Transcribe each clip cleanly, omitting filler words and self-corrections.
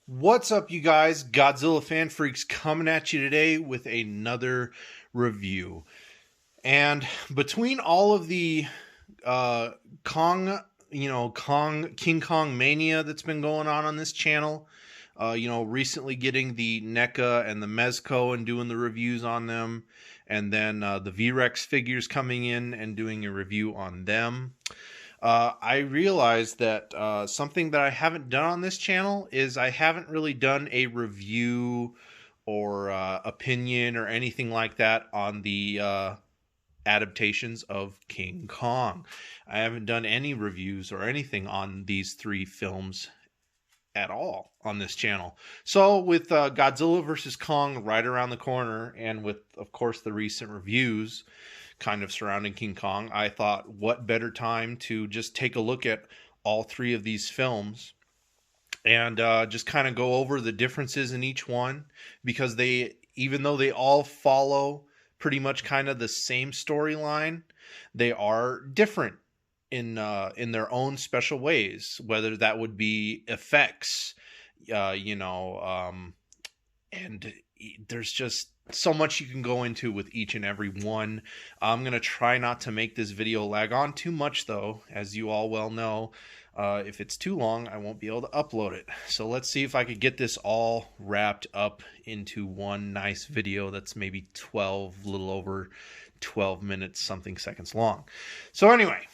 What's up, you guys? Godzilla Fan Freaks coming at you today with another review. And between all of the uh, Kong, King Kong mania that's been going on this channel, recently getting the NECA and the Mezco and doing the reviews on them, and then the V-Rex figures coming in and doing a review on them. I realized that something that I haven't done on this channel is I haven't really done a review or opinion or anything like that on the adaptations of King Kong. I haven't done any reviews or anything on these three films at all on this channel. So with Godzilla vs. Kong right around the corner, and with, of course, the recent reviews kind of surrounding King Kong, I thought, what better time to just take a look at all three of these films and just kind of go over the differences in each one, because even though they all follow pretty much kind of the same storyline, they are different in their own special ways, whether that would be effects, and there's just so much you can go into with each and every one. I'm going to try not to make this video lag on too much, though. As you all well know, if it's too long, I won't be able to upload it. So let's see if I could get this all wrapped up into one nice video that's maybe a little over 12 minutes, something seconds long. So anyway,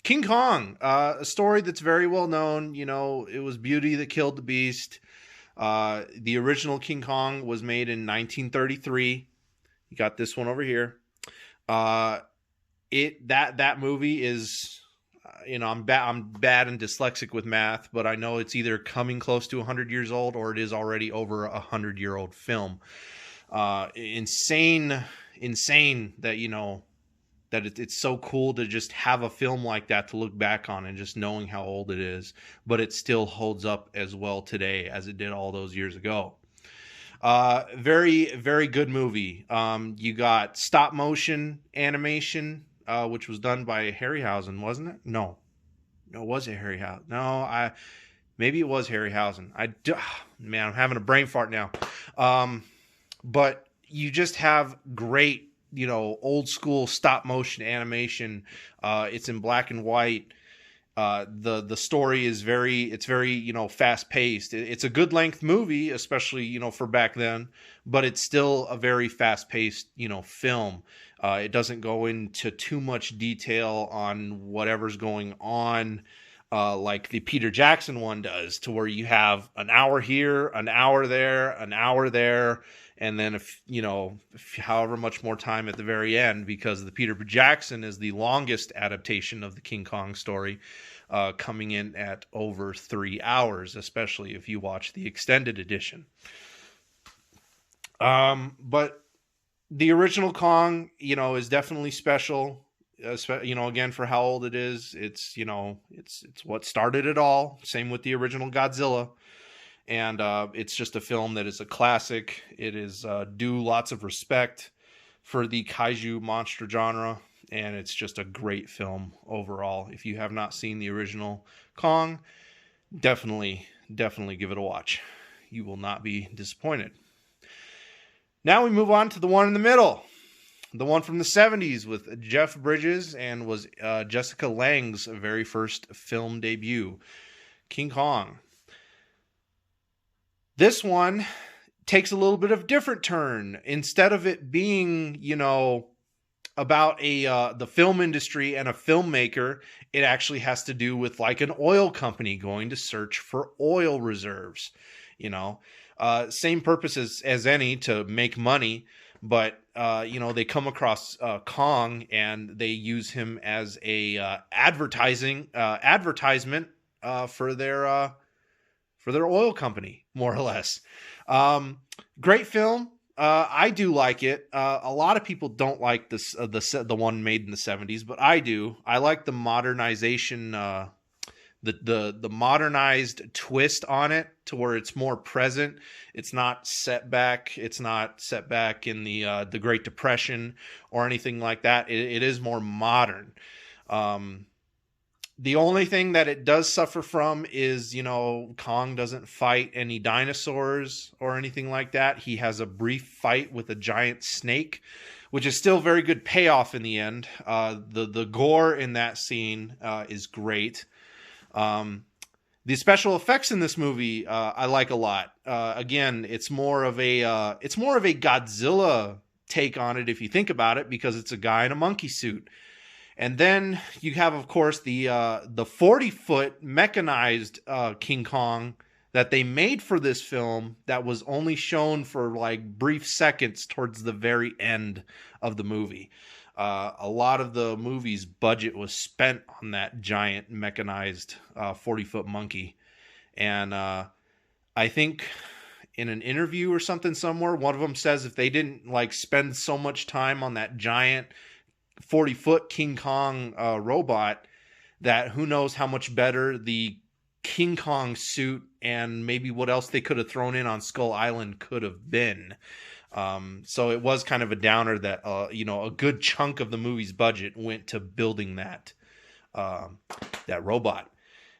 King Kong, a story that's very well known. You know, it was Beauty that killed the Beast. The original King Kong was made in 1933. You got this one over here. That movie is, I'm bad and dyslexic with math, but I know it's either coming close to 100 years old or it is already over a 100-year-old film. Insane that that it's so cool to just have a film like that to look back on, and just knowing how old it is, but it still holds up as well today as it did all those years ago. Very, very good movie. You got stop motion animation, which was done by Harryhausen, wasn't it? No, was it Harryhausen? No, maybe it was Harryhausen. Man, I'm having a brain fart now. But you just have great, old school stop motion animation. It's in black and white. The story is very fast paced. It's a good length movie, especially for back then, but it's still a very fast paced film. It doesn't go into too much detail on whatever's going on, like the Peter Jackson one does, to where you have an hour here, an hour there, an hour there, and then however much more time at the very end, because the Peter Jackson is the longest adaptation of the King Kong story, coming in at over 3 hours, especially if you watch the extended edition. But the original Kong, is definitely special. Again, for how old it is, it's what started it all. Same with the original Godzilla. And it's just a film that is a classic. It is due lots of respect for the kaiju monster genre, and it's just a great film overall. If you have not seen the original Kong, definitely give it a watch. You will not be disappointed. Now we move on to the one in the middle, the one from the 70s with Jeff Bridges, and was Jessica Lange's very first film debut, King Kong. This one takes a little bit of a different turn. Instead of it being, about the film industry and a filmmaker, it actually has to do with like an oil company going to search for oil reserves. Same purpose as any, to make money, but they come across Kong, and they use him as a advertisement for their oil company, more or less. Great film. I do like it. A lot of people don't like this, the one made in the 70s, but I do. I like the modernization, the modernized twist on it, to where it's more present. It's not set back. It's not set back in the Great Depression or anything like that. It is more modern. The only thing that it does suffer from is, Kong doesn't fight any dinosaurs or anything like that. He has a brief fight with a giant snake, which is still very good payoff in the end. The gore in that scene is great. The special effects in this movie I like a lot. Again, it's more of a Godzilla take on it if you think about it, because it's a guy in a monkey suit. And then you have, of course, the 40-foot mechanized King Kong that they made for this film that was only shown for like brief seconds towards the very end of the movie. A lot of the movie's budget was spent on that giant mechanized 40-foot monkey. And I think in an interview or something somewhere, one of them says if they didn't like spend so much time on that giant 40-foot King Kong robot, that who knows how much better the King Kong suit and maybe what else they could have thrown in on Skull Island could have been. So it was kind of a downer that a good chunk of the movie's budget went to building that robot.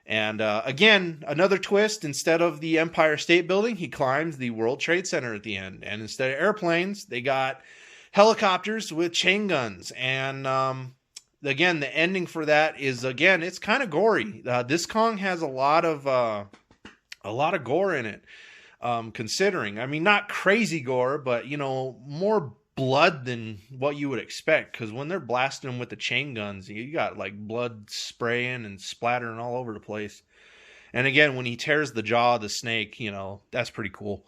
And again, another twist: instead of the Empire State Building, he climbs the World Trade Center at the end, and instead of airplanes, they got helicopters with chain guns. And again, the ending for that is, again, it's kind of gory. This Kong has a lot of gore in it, considering. I mean, not crazy gore, but more blood than what you would expect. Because when they're blasting them with the chain guns, you got like blood spraying and splattering all over the place. And again, when he tears the jaw of the snake, that's pretty cool.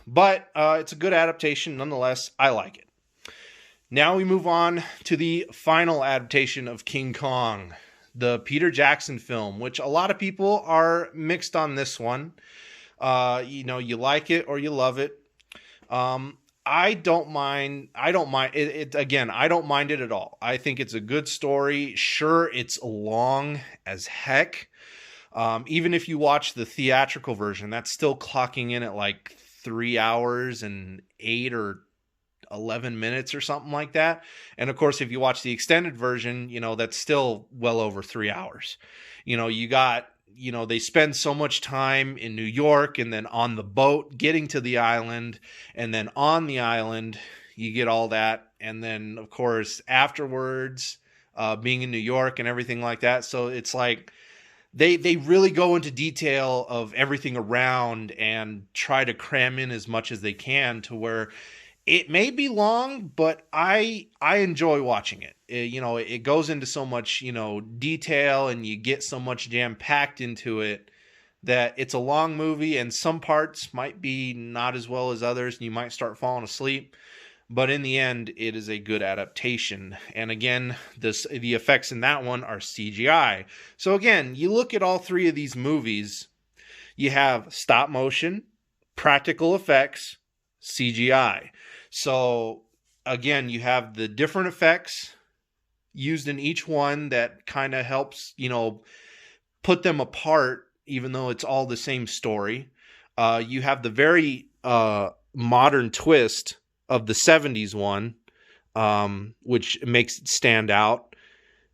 But it's a good adaptation nonetheless. I like it. Now we move on to the final adaptation of King Kong, the Peter Jackson film, which a lot of people are mixed on this one. You like it or you love it. I don't mind it. Again, I don't mind it at all. I think it's a good story. Sure, it's long as heck. Even if you watch the theatrical version, that's still clocking in at like 3 hours and 8 or 11 minutes or something like that. And of course, if you watch the extended version, that's still well over 3 hours. You got, they spend so much time in New York, and then on the boat getting to the island, and then on the island, you get all that. And then of course, afterwards, being in New York and everything like that. So it's like, They really go into detail of everything around and try to cram in as much as they can, to where it may be long, but I enjoy watching it. It goes into so much, detail, and you get so much jam-packed into it that it's a long movie, and some parts might be not as well as others, and you might start falling asleep. But in the end, it is a good adaptation. And again, the effects in that one are CGI. So again, you look at all three of these movies, you have stop motion, practical effects, CGI. So again, you have the different effects used in each one that kind of helps, put them apart, even though it's all the same story. You have the very modern twist of the 70s one, which makes it stand out.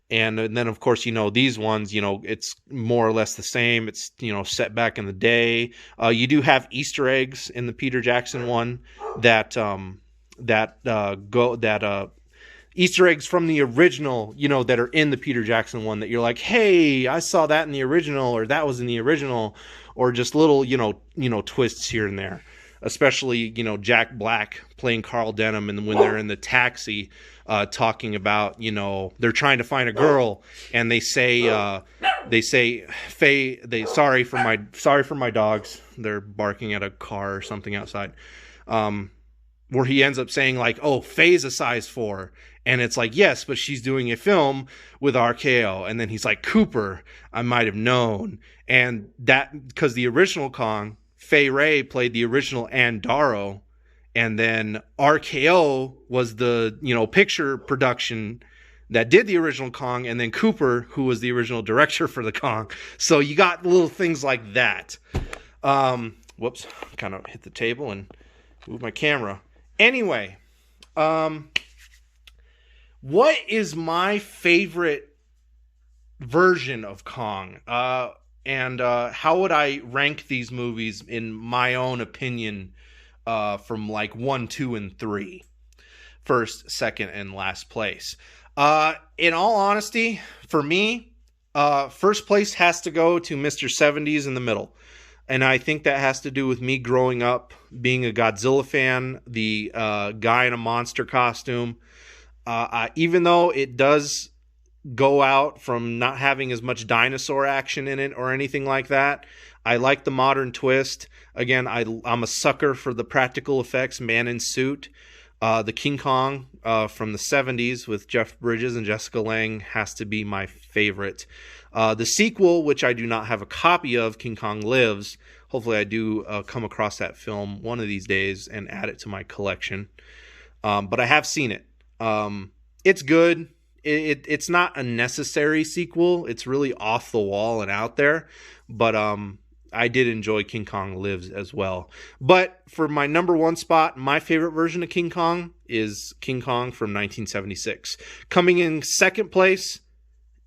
And then, of course, these ones, it's more or less the same. It's, set back in the day. You do have Easter eggs in the Peter Jackson one Easter eggs from the original, that are in the Peter Jackson one that you're like, hey, I saw that in the original, or that was in the original, or just little, twists here and there. Especially, Jack Black playing Carl Denham, and when they're in the taxi talking about, they're trying to find a girl, and they say, Faye, sorry for my dogs. They're barking at a car or something outside. Where he ends up saying like, oh, Faye's a size 4. And it's like, yes, but she's doing a film with RKO. And then he's like, Cooper, I might have known. And that, because the original Kong, Fay Ray played the original Ann Darrow, and then RKO was the, picture production that did the original Kong, and then Cooper, who was the original director for the Kong. So you got little things like that. Whoops, kind of hit the table and move my camera. Anyway, what is my favorite version of Kong. And how would I rank these movies in my own opinion, from like 1, 2, and 3? First, second, and last place. In all honesty, for me, first place has to go to Mr. 70s in the middle. And I think that has to do with me growing up, being a Godzilla fan, the guy in a monster costume. Even though it does go out from not having as much dinosaur action in it or anything like that, I like the modern twist. Again, I'm a sucker for the practical effects, man in suit. The King Kong from the 70s with Jeff Bridges and Jessica Lange has to be my favorite. The sequel, which I do not have a copy of, King Kong Lives, hopefully I do come across that film one of these days and add it to my collection. But I have seen it. It's good. It's not a necessary sequel. It's really off the wall and out there. But I did enjoy King Kong Lives as well. But for my number one spot, my favorite version of King Kong is King Kong from 1976. Coming in second place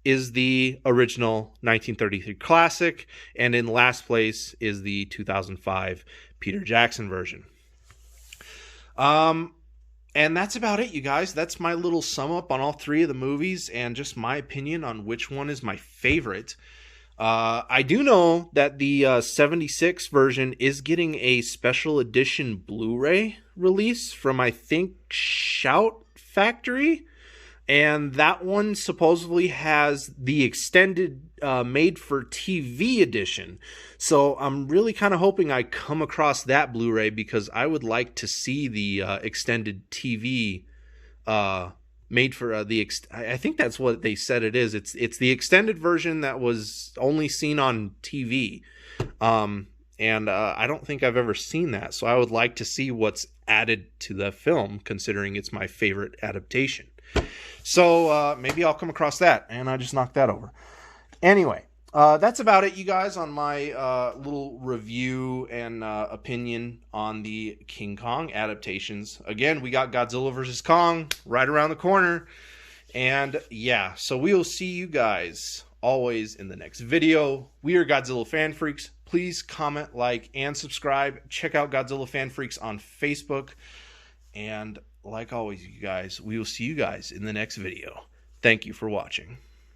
is the original 1933 classic. And in last place is the 2005 Peter Jackson version. And that's about it, you guys. That's my little sum up on all three of the movies and just my opinion on which one is my favorite. I do know that the 76 version is getting a special edition Blu-ray release from, I think, Shout Factory. And that one supposedly has the extended made-for-TV edition. So I'm really kind of hoping I come across that Blu-ray because I would like to see the extended TV made for I think that's what they said it is. It's the extended version that was only seen on TV. And I don't think I've ever seen that. So I would like to see what's added to the film, considering it's my favorite adaptation. So maybe I'll come across that, and I just knocked that over. Anyway, that's about it, you guys, on my little review and opinion on the King Kong adaptations. Again, we got Godzilla vs. Kong right around the corner. And yeah, so we will see you guys always in the next video. We are Godzilla Fan Freaks. Please comment, like, and subscribe. Check out Godzilla Fan Freaks on Facebook. And like always, you guys, we will see you guys in the next video. Thank you for watching.